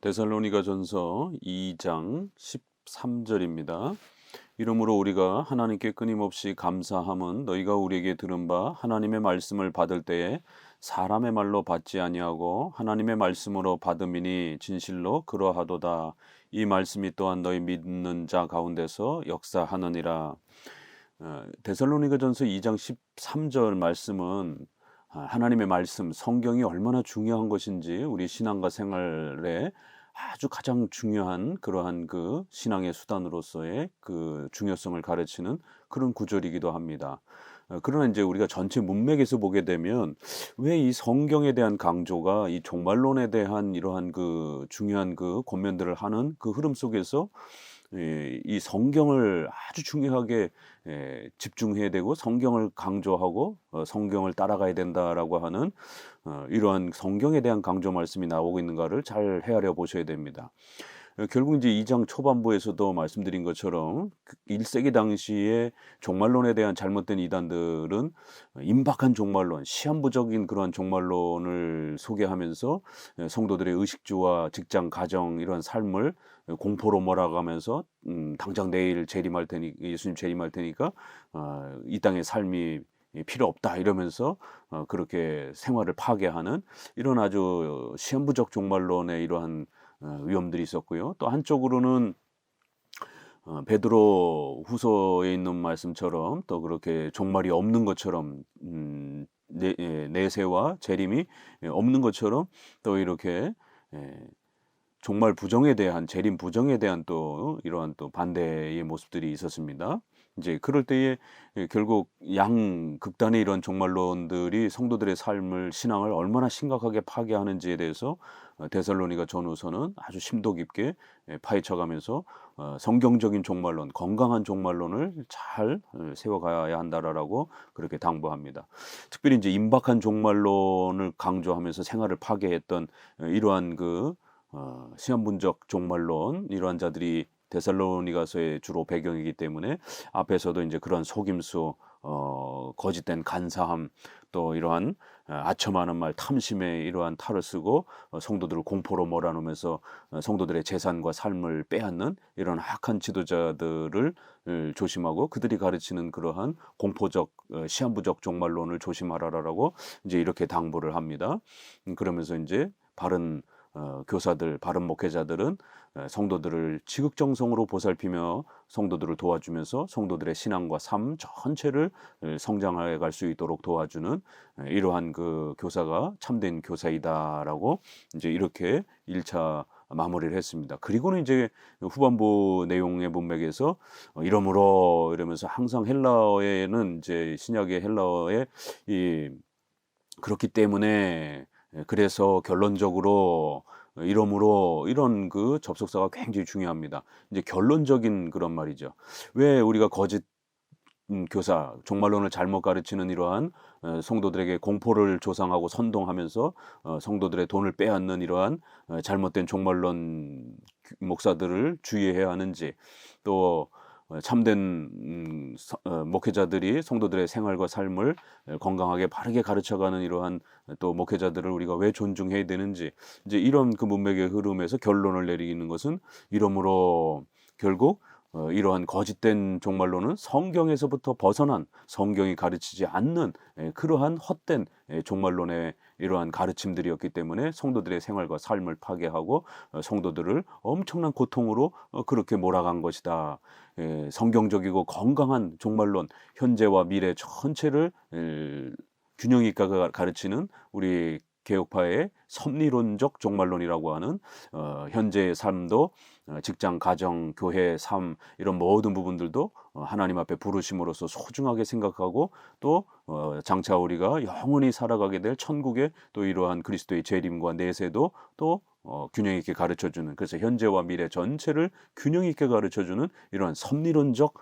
데살로니가전서 2장 13절입니다. 이러므로 우리가 하나님께 끊임없이 감사함은 너희가 우리에게 들은 바 하나님의 말씀을 받을 때에 사람의 말로 받지 아니하고 하나님의 말씀으로 받음이니 진실로 그러하도다. 이 말씀이 또한 너희 믿는 자 가운데서 역사하느니라. 데살로니가전서 2장 13절 말씀은 하나님의 말씀, 성경이 얼마나 중요한 것인지 우리 신앙과 생활에 아주 가장 중요한 그러한 그 신앙의 수단으로서의 그 중요성을 가르치는 그런 구절이기도 합니다. 그러나 이제 우리가 전체 문맥에서 보게 되면 왜 이 성경에 대한 강조가 이 종말론에 대한 이러한 그 중요한 그 권면들을 하는 그 흐름 속에서 이 성경을 아주 중요하게 집중해야 되고 성경을 강조하고 성경을 따라가야 된다라고 하는 이러한 성경에 대한 강조 말씀이 나오고 있는가를 잘 헤아려 보셔야 됩니다. 결국 이제 2장 초반부에서도 말씀드린 것처럼 1세기 당시에 종말론에 대한 잘못된 이단들은 임박한 종말론, 시한부적인 그러한 종말론을 소개하면서 성도들의 의식주와 직장, 가정 이런 삶을 공포로 몰아가면서 당장 내일 재림할 테니 예수님 재림할 테니까 이 땅의 삶이 필요 없다 이러면서 그렇게 생활을 파괴하는 이런 아주 시한부적 종말론의 이러한 위험들이 있었고요. 또 한쪽으로는 베드로 후서에 있는 말씀처럼 또 그렇게 종말이 없는 것처럼 내세와 재림이 없는 것처럼 또 이렇게 종말 부정에 대한 재림 부정에 대한 또 이러한 또 반대의 모습들이 있었습니다. 이제 그럴 때에 결국 양극단의 이런 종말론들이 성도들의 삶을 신앙을 얼마나 심각하게 파괴하는지에 대해서 데살로니가 전후서는 아주 심도 깊게 파헤쳐가면서 성경적인 종말론, 건강한 종말론을 잘 세워가야 한다라고 그렇게 당부합니다. 특별히 이제 임박한 종말론을 강조하면서 생활을 파괴했던 이러한 그 시한분적 종말론 이러한 자들이 데살로니가서의 주로 배경이기 때문에 앞에서도 이제 그런 속임수, 거짓된 간사함, 또 이러한 아첨하는 말, 탐심의 이러한 탈을 쓰고 성도들을 공포로 몰아넣으면서 성도들의 재산과 삶을 빼앗는 이런 악한 지도자들을 조심하고 그들이 가르치는 그러한 공포적 시한부적 종말론을 조심하라라고 이제 이렇게 당부를 합니다. 그러면서 이제 바른 교사들, 바른 목회자들은 성도들을 지극정성으로 보살피며 성도들을 도와주면서 성도들의 신앙과 삶 전체를 성장해 갈 수 있도록 도와주는 이러한 그 교사가 참된 교사이다라고 이제 이렇게 1차 마무리를 했습니다. 그리고는 이제 후반부 내용의 문맥에서 이러므로 이러면서 항상 헬라어에는 이제 신약의 헬라어에 이 그렇기 때문에 그래서 결론적으로 이러므로 이런 그 접속사가 굉장히 중요합니다. 이제 결론적인 그런 말이죠. 왜 우리가 거짓 교사, 종말론을 잘못 가르치는 이러한 성도들에게 공포를 조장하고 선동하면서 성도들의 돈을 빼앗는 이러한 잘못된 종말론 목사들을 주의해야 하는지 또 참된 목회자들이 성도들의 생활과 삶을 건강하게 바르게 가르쳐가는 이러한 또 목회자들을 우리가 왜 존중해야 되는지 이제 이런 그 문맥의 흐름에서 결론을 내리는 것은 이러므로 결국 이러한 거짓된 종말론은 성경에서부터 벗어난 성경이 가르치지 않는 그러한 헛된 종말론의 이러한 가르침들이었기 때문에 성도들의 생활과 삶을 파괴하고 성도들을 엄청난 고통으로 그렇게 몰아간 것이다. 성경적이고 건강한 종말론, 현재와 미래 전체를 균형 있게 가르치는 우리 개혁파의 섭리론적 종말론이라고 하는 현재의 삶도 직장, 가정, 교회, 삶 이런 모든 부분들도 하나님 앞에 부르심으로써 소중하게 생각하고 또 장차 우리가 영원히 살아가게 될 천국의 또 이러한 그리스도의 재림과 내세도 또 균형 있게 가르쳐주는 그래서 현재와 미래 전체를 균형 있게 가르쳐주는 이러한 섭리론적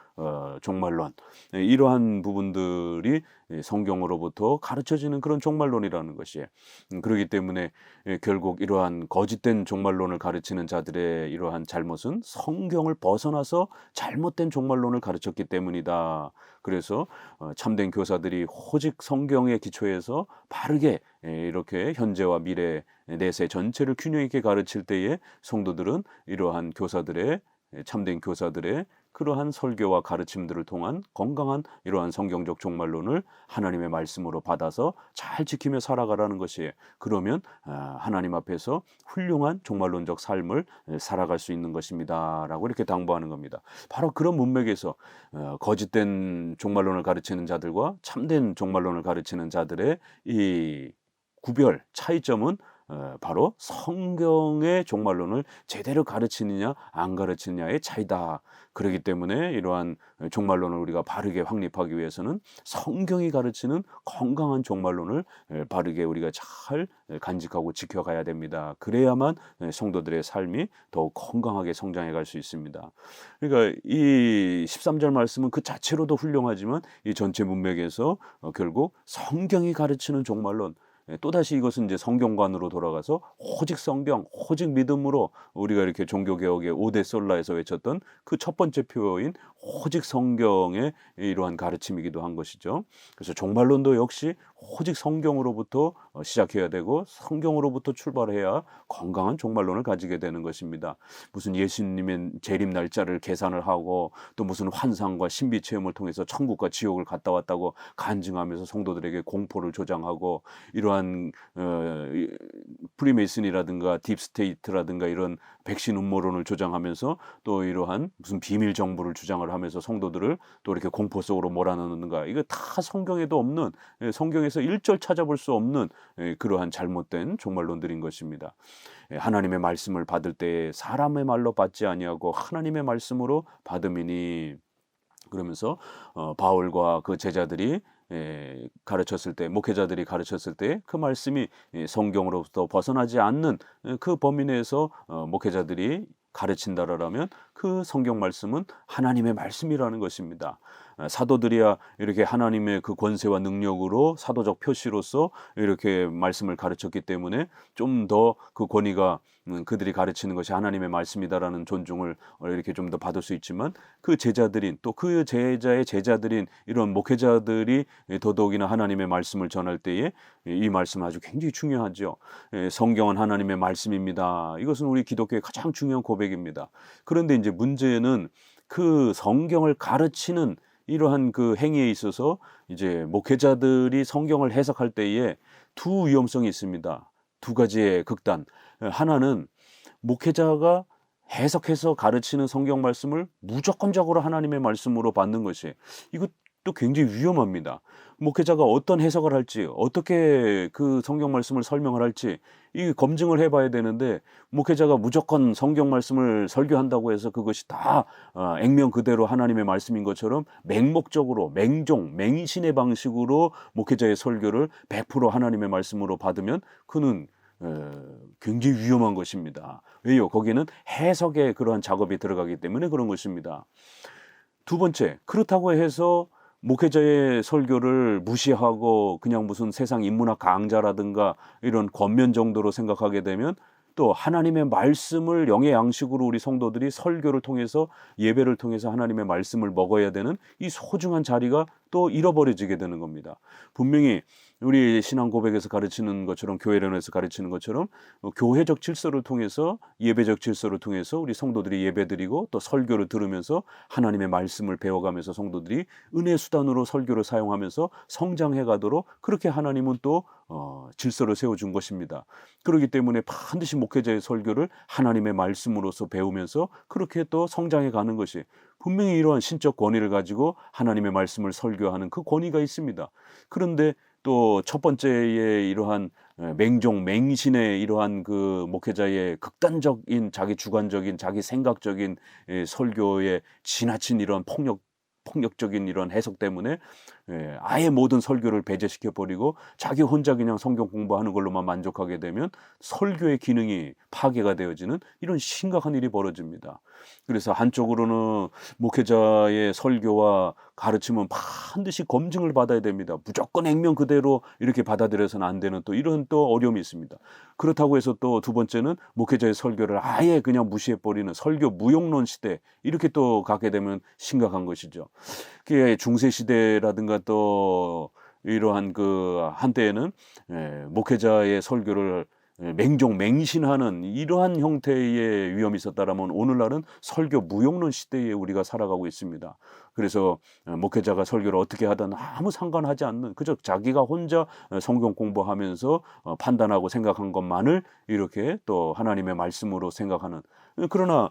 종말론 이러한 부분들이 성경으로부터 가르쳐지는 그런 종말론이라는 것이에요. 그렇기 때문에 결국 이러한 거짓된 종말론을 가르치는 자들의 이러한 잘못은 성경을 벗어나서 잘못된 종말론을 가르쳤기 때문이다. 그래서 참된 교사들이 오직 성경의 기초에서 바르게 이렇게 현재와 미래 내세 전체를 균형 있게 가르칠 때에 성도들은 이러한 교사들의 참된 교사들의 그러한 설교와 가르침들을 통한 건강한 이러한 성경적 종말론을 하나님의 말씀으로 받아서 잘 지키며 살아가라는 것이에요. 그러면 하나님 앞에서 훌륭한 종말론적 삶을 살아갈 수 있는 것입니다라고 이렇게 당부하는 겁니다. 바로 그런 문맥에서 거짓된 종말론을 가르치는 자들과 참된 종말론을 가르치는 자들의 이 구별 차이점은 바로 성경의 종말론을 제대로 가르치느냐 안 가르치느냐의 차이다. 그렇기 때문에 이러한 종말론을 우리가 바르게 확립하기 위해서는 성경이 가르치는 건강한 종말론을 바르게 우리가 잘 간직하고 지켜가야 됩니다. 그래야만 성도들의 삶이 더욱 건강하게 성장해 갈 수 있습니다. 그러니까 이 13절 말씀은 그 자체로도 훌륭하지만 이 전체 문맥에서 결국 성경이 가르치는 종말론, 또다시 이것은 이제 성경관으로 돌아가서 오직 성경, 오직 믿음으로 우리가 이렇게 종교개혁의 5대 솔라에서 외쳤던 그 첫 번째 표어인 오직 성경의 이러한 가르침이기도 한 것이죠. 그래서 종말론도 역시 오직 성경으로부터 시작해야 되고 성경으로부터 출발해야 건강한 종말론을 가지게 되는 것입니다. 무슨 예수님의 재림 날짜를 계산을 하고 또 무슨 환상과 신비 체험을 통해서 천국과 지옥을 갔다 왔다고 간증하면서 성도들에게 공포를 조장하고 이러한 프리메이슨이라든가 딥스테이트라든가 이런 백신 음모론을 조장하면서 또 이러한 무슨 비밀 정보를 주장을 하면서 성도들을 또 이렇게 공포 속으로 몰아넣는가, 이거 다 성경에도 없는, 성경에서 일절 찾아볼 수 없는 그러한 잘못된 종말론들인 것입니다. 하나님의 말씀을 받을 때 사람의 말로 받지 아니하고 하나님의 말씀으로 받음이니, 그러면서 바울과 그 제자들이 가르쳤을 때, 목회자들이 가르쳤을 때 그 말씀이 성경으로부터 벗어나지 않는 그 범위 내에서 목회자들이 가르친다라면 그 성경 말씀은 하나님의 말씀이라는 것입니다. 사도들이야 이렇게 하나님의 그 권세와 능력으로 사도적 표시로서 이렇게 말씀을 가르쳤기 때문에 좀 더 그 권위가 그들이 가르치는 것이 하나님의 말씀이다라는 존중을 이렇게 좀 더 받을 수 있지만, 그 제자들인, 또 그 제자의 제자들인 이런 목회자들이 더더욱이나 하나님의 말씀을 전할 때에 이 말씀은 아주 굉장히 중요하죠. 성경은 하나님의 말씀입니다. 이것은 우리 기독교의 가장 중요한 고백입니다. 그런데 이제 문제는 그 성경을 가르치는 이러한 그 행위에 있어서 이제 목회자들이 성경을 해석할 때에 두 위험성이 있습니다. 두 가지의 극단. 하나는 목회자가 해석해서 가르치는 성경 말씀을 무조건적으로 하나님의 말씀으로 받는 것이, 이것도 굉장히 위험합니다. 목회자가 어떤 해석을 할지, 어떻게 그 성경 말씀을 설명을 할지 이 검증을 해봐야 되는데, 목회자가 무조건 성경 말씀을 설교한다고 해서 그것이 다 액면 그대로 하나님의 말씀인 것처럼 맹목적으로 맹신의 방식으로 목회자의 설교를 100% 하나님의 말씀으로 받으면 그는 굉장히 위험한 것입니다. 왜요? 거기는 해석의 그러한 작업이 들어가기 때문에 그런 것입니다. 두 번째, 그렇다고 해서 목회자의 설교를 무시하고 그냥 무슨 세상 인문학 강자라든가 이런 권면 정도로 생각하게 되면 또 하나님의 말씀을 영의 양식으로 우리 성도들이 설교를 통해서, 예배를 통해서 하나님의 말씀을 먹어야 되는 이 소중한 자리가 또 잃어버려지게 되는 겁니다. 분명히 우리 신앙 고백에서 가르치는 것처럼, 교회론에서 가르치는 것처럼 교회적 질서를 통해서, 예배적 질서를 통해서 우리 성도들이 예배드리고 또 설교를 들으면서 하나님의 말씀을 배워가면서 성도들이 은혜 수단으로 설교를 사용하면서 성장해 가도록 그렇게 하나님은 또 질서를 세워준 것입니다. 그렇기 때문에 반드시 목회자의 설교를 하나님의 말씀으로서 배우면서 그렇게 또 성장해 가는 것이, 분명히 이러한 신적 권위를 가지고 하나님의 말씀을 설교하는 그 권위가 있습니다. 그런데 또 첫 번째의 이러한 맹신의 이러한 그 목회자의 극단적인 자기 주관적인 자기 생각적인 설교에 지나친 이런 폭력적인 이런 해석 때문에 아예 모든 설교를 배제시켜 버리고 자기 혼자 그냥 성경 공부하는 걸로만 만족하게 되면 설교의 기능이 파괴가 되어지는 이런 심각한 일이 벌어집니다. 그래서 한쪽으로는 목회자의 설교와 가르침은 반드시 검증을 받아야 됩니다. 무조건 액면 그대로 이렇게 받아들여서는 안 되는 또 이런 또 어려움이 있습니다. 그렇다고 해서 또 두 번째는 목회자의 설교를 아예 그냥 무시해버리는 설교 무용론 시대, 이렇게 또 가게 되면 심각한 것이죠. 그게 중세 시대라든가 또 이러한 그 한때에는 목회자의 설교를 맹종맹신하는 이러한 형태의 위험이 있었다라면 오늘날은 설교 무용론 시대에 우리가 살아가고 있습니다. 그래서 목회자가 설교를 어떻게 하든 아무 상관하지 않는 그저 자기가 혼자 성경 공부하면서 판단하고 생각한 것만을 이렇게 또 하나님의 말씀으로 생각하는 그러나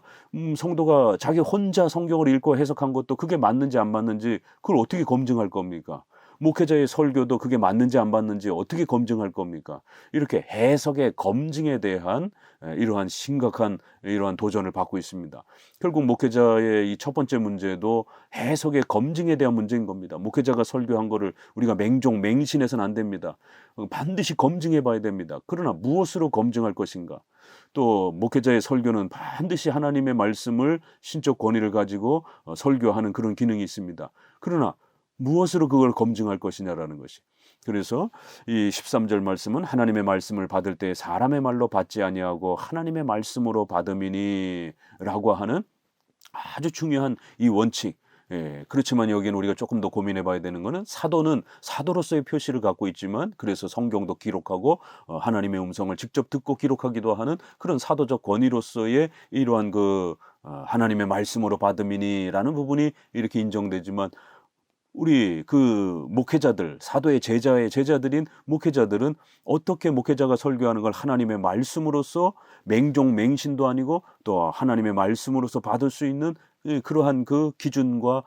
성도가 자기 혼자 성경을 읽고 해석한 것도 그게 맞는지 안 맞는지 그걸 어떻게 검증할 겁니까? 목회자의 설교도 그게 맞는지 안 맞는지 어떻게 검증할 겁니까? 이렇게 해석의 검증에 대한 이러한 심각한 이러한 도전을 받고 있습니다. 결국 목회자의 이 첫 번째 문제도 해석의 검증에 대한 문제인 겁니다. 목회자가 설교한 거를 우리가 맹종맹신해서는 안 됩니다. 반드시 검증해 봐야 됩니다. 그러나 무엇으로 검증할 것인가? 또 목회자의 설교는 반드시 하나님의 말씀을 신적 권위를 가지고 설교하는 그런 기능이 있습니다. 그러나 무엇으로 그걸 검증할 것이냐라는 것이. 그래서 이 13절 말씀은 하나님의 말씀을 받을 때 사람의 말로 받지 아니하고 하나님의 말씀으로 받음이니라고 하는 아주 중요한 이 원칙. 그렇지만 여기는 우리가 조금 더 고민해 봐야 되는 것은 사도는 사도로서의 표시를 갖고 있지만 그래서 성경도 기록하고 하나님의 음성을 직접 듣고 기록하기도 하는 그런 사도적 권위로서의 이러한 그 하나님의 말씀으로 받음이니라는 부분이 이렇게 인정되지만 우리 그 목회자들, 사도의 제자들인 목회자들은 어떻게 목회자가 설교하는 걸 하나님의 말씀으로서 맹종맹신도 아니고 또 하나님의 말씀으로서 받을 수 있는 그러한 그 기준과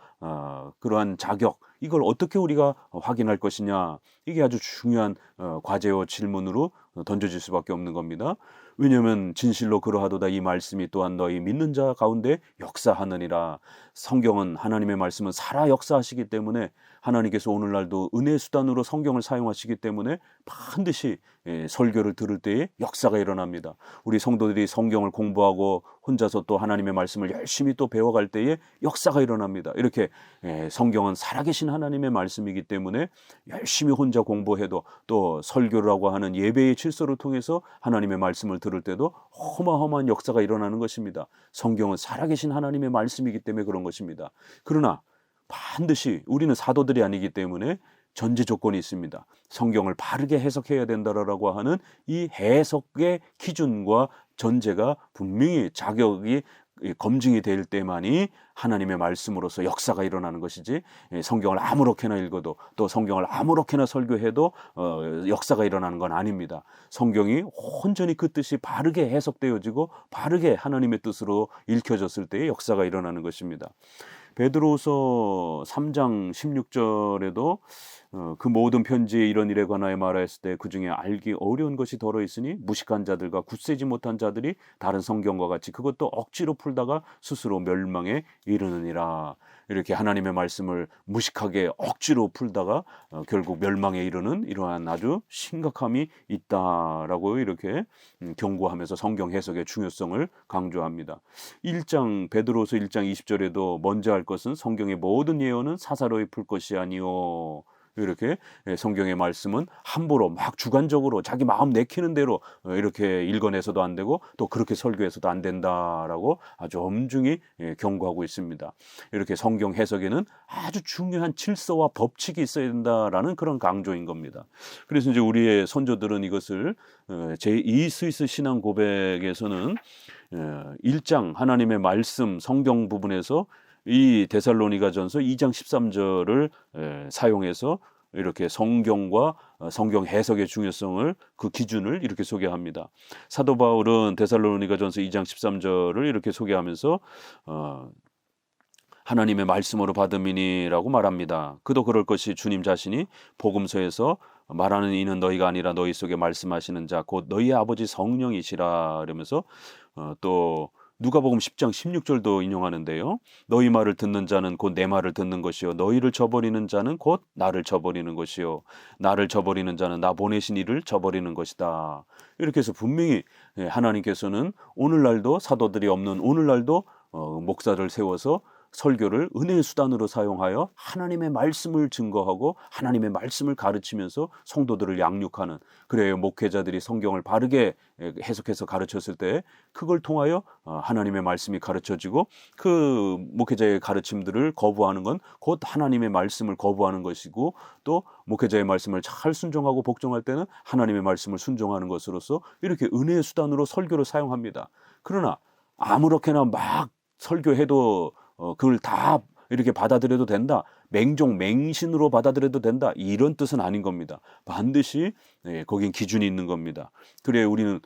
그러한 자격 이걸 어떻게 우리가 확인할 것이냐 이게 아주 중요한 과제와 질문으로 던져질 수밖에 없는 겁니다. 왜냐하면 진실로 그러하도다 이 말씀이 또한 너희 믿는 자 가운데 역사하느니라. 성경은 하나님의 말씀은 살아 역사하시기 때문에 하나님께서 오늘날도 은혜의 수단으로 성경을 사용하시기 때문에 반드시 설교를 들을 때에 역사가 일어납니다. 우리 성도들이 성경을 공부하고 혼자서 또 하나님의 말씀을 열심히 또 배워갈 때에 역사가 일어납니다. 이렇게 성경은 살아계신 하나님의 말씀이기 때문에 열심히 혼자 공부해도 또 설교라고 하는 예배의 질서를 통해서 하나님의 말씀을 들을 때도 어마어마한 역사가 일어나는 것입니다. 성경은 살아계신 하나님의 말씀이기 때문에 그런 것입니다. 그러나 반드시 우리는 사도들이 아니기 때문에 전제 조건이 있습니다. 성경을 바르게 해석해야 된다라고 하는 이 해석의 기준과 전제가 분명히 자격이 검증이 될 때만이 하나님의 말씀으로서 역사가 일어나는 것이지 성경을 아무렇게나 읽어도 또 성경을 아무렇게나 설교해도 역사가 일어나는 건 아닙니다. 성경이 온전히 그 뜻이 바르게 해석되어지고 바르게 하나님의 뜻으로 읽혀졌을 때에 역사가 일어나는 것입니다. 베드로후서 3장 16절에도 그 모든 편지에 이런 일에 관하여 말하였을 때 그 중에 알기 어려운 것이 더러 있으니 무식한 자들과 굳세지 못한 자들이 다른 성경과 같이 그것도 억지로 풀다가 스스로 멸망에 이르느니라. 이렇게 하나님의 말씀을 무식하게 억지로 풀다가 결국 멸망에 이르는 이러한 아주 심각함이 있다라고 이렇게 경고하면서 성경 해석의 중요성을 강조합니다. 베드로서 1장 20절에도 먼저 할 것은 성경의 모든 예언은 사사로이 풀 것이 아니요. 이렇게 성경의 말씀은 함부로 막 주관적으로 자기 마음 내키는 대로 이렇게 읽어내서도 안 되고 또 그렇게 설교해서도 안 된다라고 아주 엄중히 경고하고 있습니다. 이렇게 성경 해석에는 아주 중요한 질서와 법칙이 있어야 된다라는 그런 강조인 겁니다. 그래서 이제 우리의 선조들은 이것을 제2 스위스 신앙 고백에서는 1장 하나님의 말씀 성경 부분에서 이 데살로니가전서 2장 13절을 사용해서 이렇게 성경과 성경 해석의 중요성을 그 기준을 이렇게 소개합니다. 사도 바울은 데살로니가전서 2장 13절을 이렇게 소개하면서 하나님의 말씀으로 받음이니라고 말합니다. 그도 그럴 것이 주님 자신이 복음서에서 말하는 이는 너희가 아니라 너희 속에 말씀하시는 자 곧 너희의 아버지 성령이시라 이러면서 또 누가복음 10장 16절도 인용하는데요. 너희 말을 듣는 자는 곧 내 말을 듣는 것이요 너희를 저버리는 자는 곧 나를 저버리는 것이요 나를 저버리는 자는 나 보내신 이를 저버리는 것이다. 이렇게 해서 분명히 하나님께서는 오늘날도 사도들이 없는 오늘날도 목사를 세워서 설교를 은혜의 수단으로 사용하여 하나님의 말씀을 증거하고 하나님의 말씀을 가르치면서 성도들을 양육하는, 그래야 목회자들이 성경을 바르게 해석해서 가르쳤을 때 그걸 통하여 하나님의 말씀이 가르쳐지고, 그 목회자의 가르침들을 거부하는 건 곧 하나님의 말씀을 거부하는 것이고, 또 목회자의 말씀을 잘 순종하고 복종할 때는 하나님의 말씀을 순종하는 것으로서 이렇게 은혜의 수단으로 설교를 사용합니다. 그러나 아무렇게나 막 설교해도 그걸 다 이렇게 받아들여도 된다, 맹종맹신으로 받아들여도 된다, 이런 뜻은 아닌 겁니다. 반드시 거긴 기준이 있는 겁니다. 그래 우리는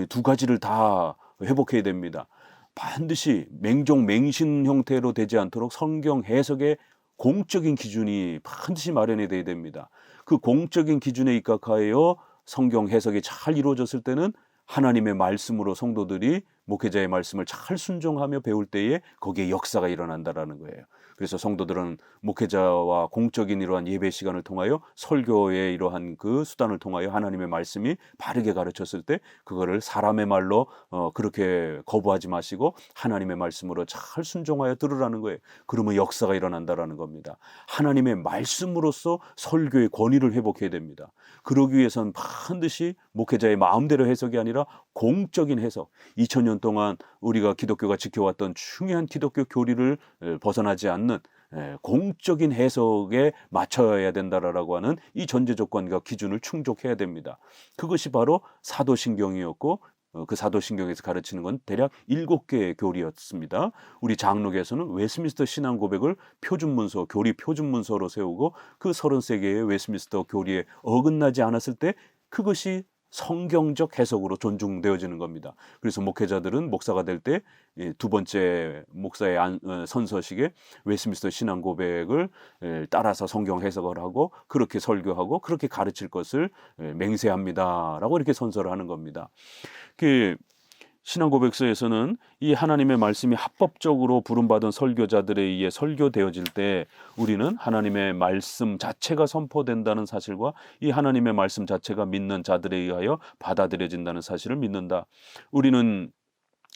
두 가지를 다 회복해야 됩니다. 반드시 맹종맹신 형태로 되지 않도록 성경 해석의 공적인 기준이 반드시 마련이 돼야 됩니다. 그 공적인 기준에 입각하여 성경 해석이 잘 이루어졌을 때는 하나님의 말씀으로 성도들이 목회자의 말씀을 잘 순종하며 배울 때에 거기에 역사가 일어난다라는 거예요. 그래서 성도들은 목회자와 공적인 이러한 예배 시간을 통하여 설교의 이러한 그 수단을 통하여 하나님의 말씀이 바르게 가르쳤을 때 그거를 사람의 말로 그렇게 거부하지 마시고 하나님의 말씀으로 잘 순종하여 들으라는 거예요. 그러면 역사가 일어난다라는 겁니다. 하나님의 말씀으로서 설교의 권위를 회복해야 됩니다. 그러기 위해서는 반드시 목회자의 마음대로 해석이 아니라 공적인 해석, 2000년 동안 우리가 기독교가 지켜왔던 중요한 기독교 교리를 벗어나지 않는 공적인 해석에 맞춰야 된다라고 하는 이 전제 조건과 기준을 충족해야 됩니다. 그것이 바로 사도신경이었고, 그 사도신경에서 가르치는 건 대략 7개의 교리였습니다. 우리 장로교에서는 웨스민스터 신앙 고백을 표준문서, 교리 표준문서로 세우고 그 33개의 웨스민스터 교리에 어긋나지 않았을 때 그것이 성경적 해석으로 존중되어지는 겁니다. 그래서 목회자들은 목사가 될 때 두 번째 목사의 선서식에 웨스민스터 신앙 고백을 따라서 성경 해석을 하고 그렇게 설교하고 그렇게 가르칠 것을 맹세합니다라고 이렇게 선서를 하는 겁니다. 그 신앙 고백서에서는 이 하나님의 말씀이 합법적으로 부름받은 설교자들에 의해 설교되어질 때 우리는 하나님의 말씀 자체가 선포된다는 사실과 이 하나님의 말씀 자체가 믿는 자들에 의하여 받아들여진다는 사실을 믿는다. 우리는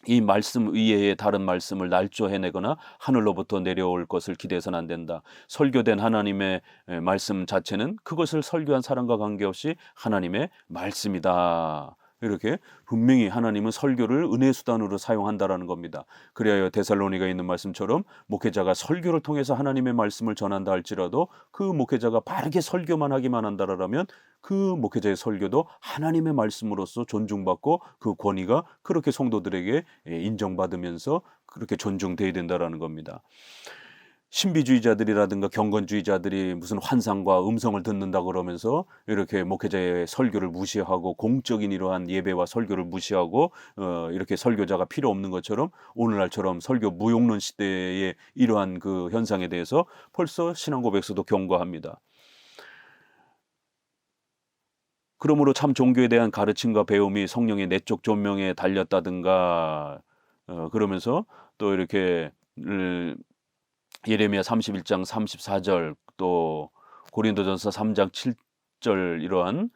이 말씀 의외의 다른 말씀을 날조해내거나 하늘로부터 내려올 것을 기대해서는 안 된다. 설교된 하나님의 말씀 자체는 그것을 설교한 사람과 관계없이 하나님의 말씀이다. 이렇게 분명히 하나님은 설교를 은혜 수단으로 사용한다라는 겁니다. 그래야 데살로니가에 있는 말씀처럼 목회자가 설교를 통해서 하나님의 말씀을 전한다 할지라도 그 목회자가 바르게 설교만 하기만 한다라면 그 목회자의 설교도 하나님의 말씀으로서 존중받고 그 권위가 그렇게 성도들에게 인정받으면서 그렇게 존중돼야 된다라는 겁니다. 신비주의자들이라든가 경건주의자들이 무슨 환상과 음성을 듣는다 그러면서 이렇게 목회자의 설교를 무시하고 공적인 이러한 예배와 설교를 무시하고 이렇게 설교자가 필요 없는 것처럼 오늘날처럼 설교 무용론 시대의 이러한 그 현상에 대해서 벌써 신앙고백서도 경고합니다. 그러므로 참 종교에 대한 가르침과 배움이 성령의 내적 존명에 달렸다든가 그러면서 또 이렇게 예레미야 31장 34절 또 고린도전서 3장 7절 이러한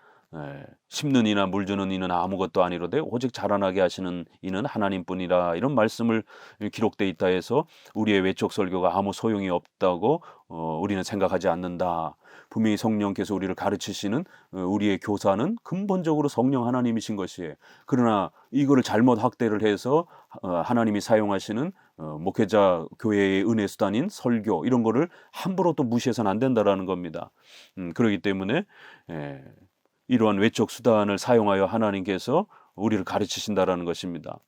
심는 이나 물주는 이는 아무것도 아니로되 오직 자라나게 하시는 이는 하나님뿐이라 이런 말씀을 기록돼 있다 해서 우리의 외적 설교가 아무 소용이 없다고 우리는 생각하지 않는다. 분명히 성령께서 우리를 가르치시는 우리의 교사는 근본적으로 성령 하나님이신 것이에요. 그러나 이거를 잘못 확대를 해서 하나님이 사용하시는 목회자 교회의 은혜 수단인 설교 이런 거를 함부로 또 무시해서는 안 된다라는 겁니다. 그렇기 때문에 이러한 외적 수단을 사용하여 하나님께서 우리를 가르치신다라는 것입니다.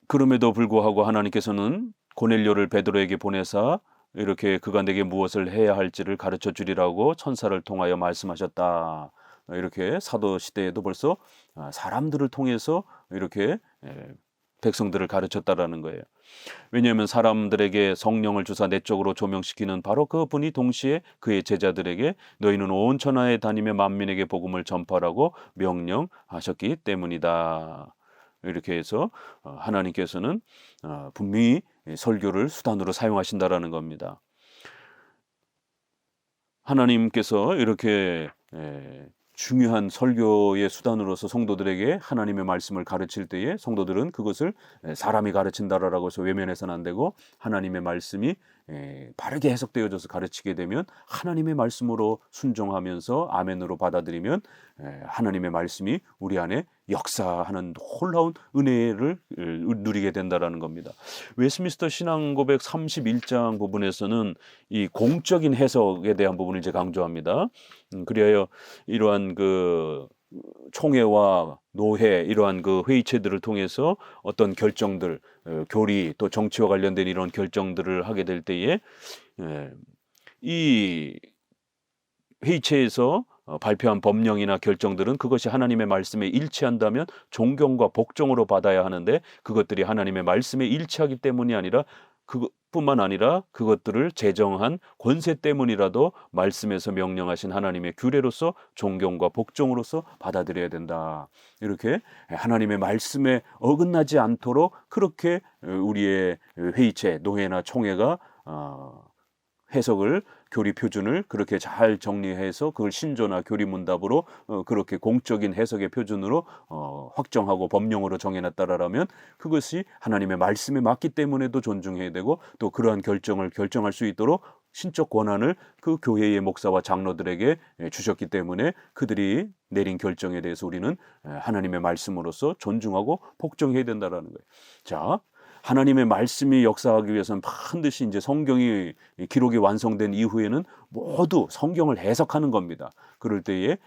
그럼에도 불구하고 하나님께서는 고넬료를 베드로에게 보내사 이렇게 그가 내게 무엇을 해야 할지를 가르쳐 주리라고 천사를 통하여 말씀하셨다. 이렇게 사도 시대에도 벌써 사람들을 통해서 이렇게 백성들을 가르쳤다라는 거예요. 왜냐하면 사람들에게 성령을 주사 내적으로 조명시키는 바로 그분이 동시에 그의 제자들에게 너희는 온 천하에 다니며 만민에게 복음을 전파라고 명령하셨기 때문이다. 이렇게 해서 하나님께서는 분명히 설교를 수단으로 사용하신다라는 겁니다. 하나님께서 이렇게 중요한 설교의 수단으로서 성도들에게 하나님의 말씀을 가르칠 때에 성도들은 그것을 사람이 가르친다라고 해서 외면해서는 안 되고, 하나님의 말씀이 바르게 해석되어져서 가르치게 되면 하나님의 말씀으로 순종하면서 아멘으로 받아들이면 하나님의 말씀이 우리 안에 역사하는 놀라운 은혜를 누리게 된다라는 겁니다. 웨스민스터 신앙고백 31장 부분에서는 이 공적인 해석에 대한 부분을 이제 강조합니다. 그리하여 이러한 그 총회와 노회, 이러한 그 회의체들을 통해서 어떤 결정들, 교리 또 정치와 관련된 이런 결정들을 하게 될 때에 이 회의체에서 발표한 법령이나 결정들은 그것이 하나님의 말씀에 일치한다면 존경과 복종으로 받아야 하는데, 그것들이 하나님의 말씀에 일치하기 때문이 아니라 그것뿐만 아니라 그것들을 제정한 권세 때문이라도 말씀에서 명령하신 하나님의 규례로서 존경과 복종으로서 받아들여야 된다. 이렇게 하나님의 말씀에 어긋나지 않도록 그렇게 우리의 회의체, 노회나 총회가 해석을, 교리 표준을 그렇게 잘 정리해서 그걸 신조나 교리 문답으로 그렇게 공적인 해석의 표준으로 확정하고 법령으로 정해놨다라면 그것이 하나님의 말씀에 맞기 때문에도 존중해야 되고, 또 그러한 결정을 결정할 수 있도록 신적 권한을 그 교회의 목사와 장로들에게 주셨기 때문에 그들이 내린 결정에 대해서 우리는 하나님의 말씀으로서 존중하고 복종해야 된다라는 거예요. 자, 하나님의 말씀이 역사하기 위해서는 반드시 이제 성경이 기록이 완성된 이후에는 모두 성경을 해석하는 겁니다. 그럴 때에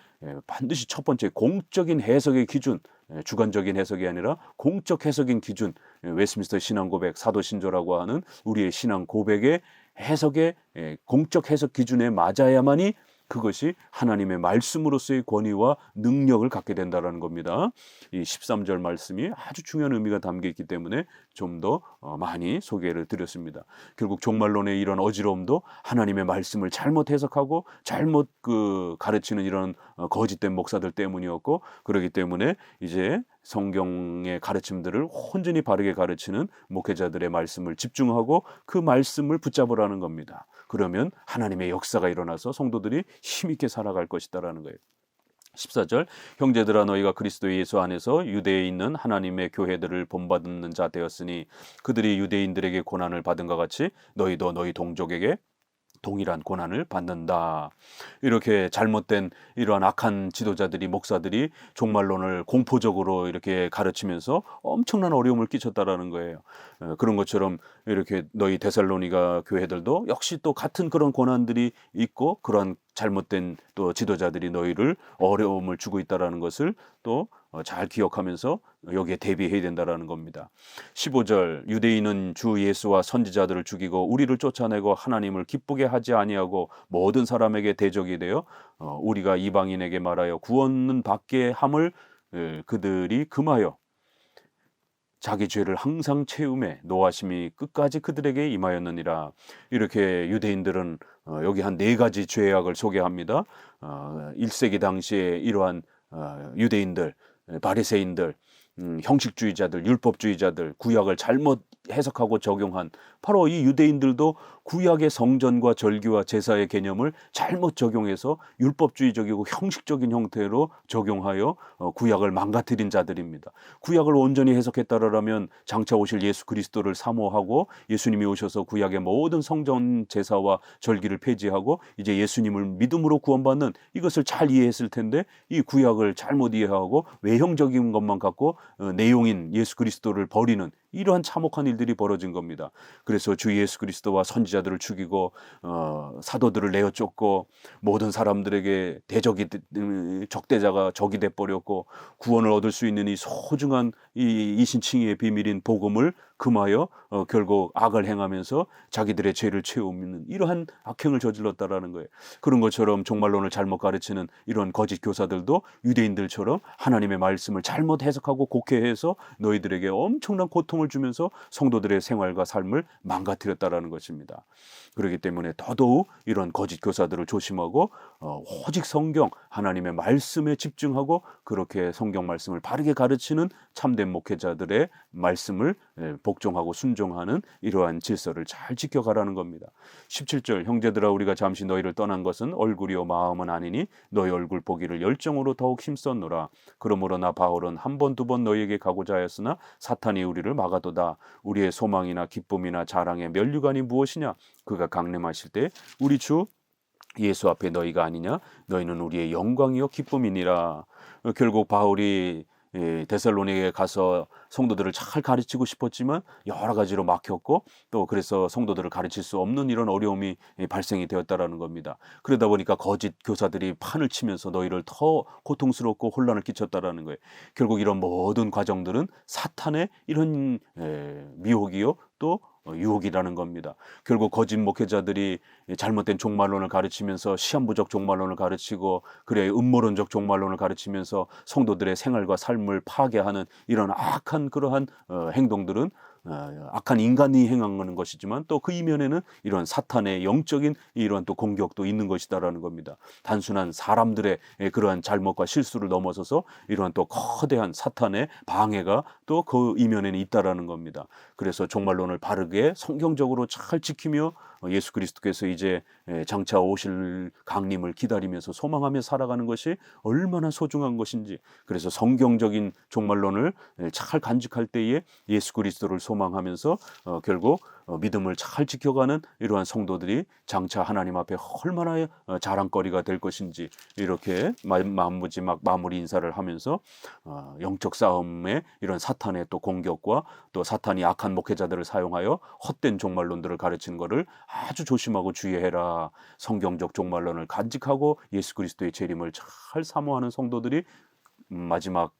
반드시 첫 번째 공적인 해석의 기준, 주관적인 해석이 아니라 공적 해석인 기준, 웨스민스터 신앙 고백, 사도 신조라고 하는 우리의 신앙 고백의 해석의 공적 해석 기준에 맞아야만이 그것이 하나님의 말씀으로서의 권위와 능력을 갖게 된다는 겁니다. 이 13절 말씀이 아주 중요한 의미가 담겨 있기 때문에 좀 더 많이 소개를 드렸습니다. 결국 종말론의 이런 어지러움도 하나님의 말씀을 잘못 해석하고 잘못 가르치는 이런 거짓된 목사들 때문이었고, 그렇기 때문에 이제 성경의 가르침들을 온전히 바르게 가르치는 목회자들의 말씀을 집중하고 그 말씀을 붙잡으라는 겁니다. 그러면 하나님의 역사가 일어나서 성도들이 힘있게 살아갈 것이다라는 거예요. 14절, 형제들아 너희가 그리스도 예수 안에서 유대에 있는 하나님의 교회들을 본받는 자 되었으니 그들이 유대인들에게 고난을 받은 것 같이 너희도 너희 동족에게 동일한 고난을 받는다. 이렇게 잘못된 이러한 악한 지도자들이, 목사들이 종말론을 공포적으로 이렇게 가르치면서 엄청난 어려움을 끼쳤다라는 거예요. 그런 것처럼 이렇게 너희 데살로니가 교회들도 역시 또 같은 그런 고난들이 있고 그런 잘못된 또 지도자들이 너희를 어려움을 주고 있다라는 것을 또 잘 기억하면서 여기에 대비해야 된다라는 겁니다. 15절, 유대인은 주 예수와 선지자들을 죽이고 우리를 쫓아내고 하나님을 기쁘게 하지 아니하고 모든 사람에게 대적이 되어 우리가 이방인에게 말하여 구원은 받게 함을 그들이 금하여 자기 죄를 항상 채움에 노하심이 끝까지 그들에게 임하였느니라. 이렇게 유대인들은 여기 한 4가지 죄악을 소개합니다. 1세기 당시에 이러한 유대인들, 바리새인들, 형식주의자들, 율법주의자들, 구약을 잘못 해석하고 적용한 바로 이 유대인들도 구약의 성전과 절기와 제사의 개념을 잘못 적용해서 율법주의적이고 형식적인 형태로 적용하여 구약을 망가뜨린 자들입니다. 구약을 온전히 해석했다라면 장차 오실 예수 그리스도를 사모하고 예수님이 오셔서 구약의 모든 성전 제사와 절기를 폐지하고 이제 예수님을 믿음으로 구원받는 이것을 잘 이해했을 텐데, 이 구약을 잘못 이해하고 외형적인 것만 갖고 내용인 예수 그리스도를 버리는 이러한 참혹한 일들이 벌어진 겁니다. 그래서 주 예수 그리스도와 선지자들을 죽이고 사도들을 내어 쫓고 모든 사람들에게 적대자가 적이 돼버렸고, 구원을 얻을 수 있는 이 소중한 이 이신칭의의 비밀인 복음을 금하여 결국 악을 행하면서 자기들의 죄를 채우는 이러한 악행을 저질렀다라는 거예요. 그런 것처럼 종말론을 잘못 가르치는 이런 거짓 교사들도 유대인들처럼 하나님의 말씀을 잘못 해석하고 곡해해서 너희들에게 엄청난 고통을 주면서 성도들의 생활과 삶을 망가뜨렸다라는 것입니다. 그렇기 때문에 더더욱 이런 거짓 교사들을 조심하고 오직 성경, 하나님의 말씀에 집중하고 그렇게 성경 말씀을 바르게 가르치는 참된 목회자들의 말씀을 복종하고 순종하는 이러한 질서를 잘 지켜가라는 겁니다. 17절 형제들아 우리가 잠시 너희를 떠난 것은 얼굴이요 마음은 아니니 너희 얼굴 보기를 열정으로 더욱 힘썼노라. 그러므로 나 바울은 한 번 두 번 너희에게 가고자 하였으나 사탄이 우리를 막아도다. 우리의 소망이나 기쁨이나 자랑의 면류관이 무엇이냐? 그가 강림하실 때 우리 주 예수 앞에 너희가 아니냐? 너희는 우리의 영광이요 기쁨이니라. 결국 바울이 데살로니가에 가서 성도들을 잘 가르치고 싶었지만 여러 가지로 막혔고 또 그래서 성도들을 가르칠 수 없는 이런 어려움이 발생이 되었다라는 겁니다. 그러다 보니까 거짓 교사들이 판을 치면서 너희를 더 고통스럽고 혼란을 끼쳤다라는 거예요. 결국 이런 모든 과정들은 사탄의 이런 미혹이요 또 유혹이라는 겁니다. 결국 거짓 목회자들이 잘못된 종말론을 가르치면서 시한부적 종말론을 가르치고 그래 음모론적 종말론을 가르치면서 성도들의 생활과 삶을 파괴하는 이런 악한 그러한 행동들은 악한 인간이 행하는 것이지만 또 그 이면에는 이런 사탄의 영적인 이러한 또 공격도 있는 것이다라는 겁니다. 단순한 사람들의 그러한 잘못과 실수를 넘어서서 이러한 또 거대한 사탄의 방해가 또 그 이면에는 있다라는 겁니다. 그래서 종말론을 바르게 성경적으로 잘 지키며 예수 그리스도께서 이제 장차 오실 강림을 기다리면서 소망하며 살아가는 것이 얼마나 소중한 것인지, 그래서 성경적인 종말론을 잘 간직할 때에 예수 그리스도를 소망하면서 결국 믿음을 잘 지켜가는 이러한 성도들이 장차 하나님 앞에 얼마나 자랑거리가 될 것인지, 이렇게 마무지막 마무리 인사를 하면서 영적 싸움에 이런 사탄의 또 공격과 또 사탄이 악한 목회자들을 사용하여 헛된 종말론들을 가르치는 것을 아주 조심하고 주의해라. 성경적 종말론을 간직하고 예수 그리스도의 재림을 잘 사모하는 성도들이 마지막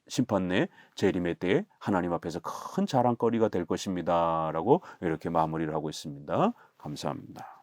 심판의 재림의 때에 하나님 앞에서 큰 자랑거리가 될 것입니다 라고 이렇게 마무리를 하고 있습니다. 감사합니다.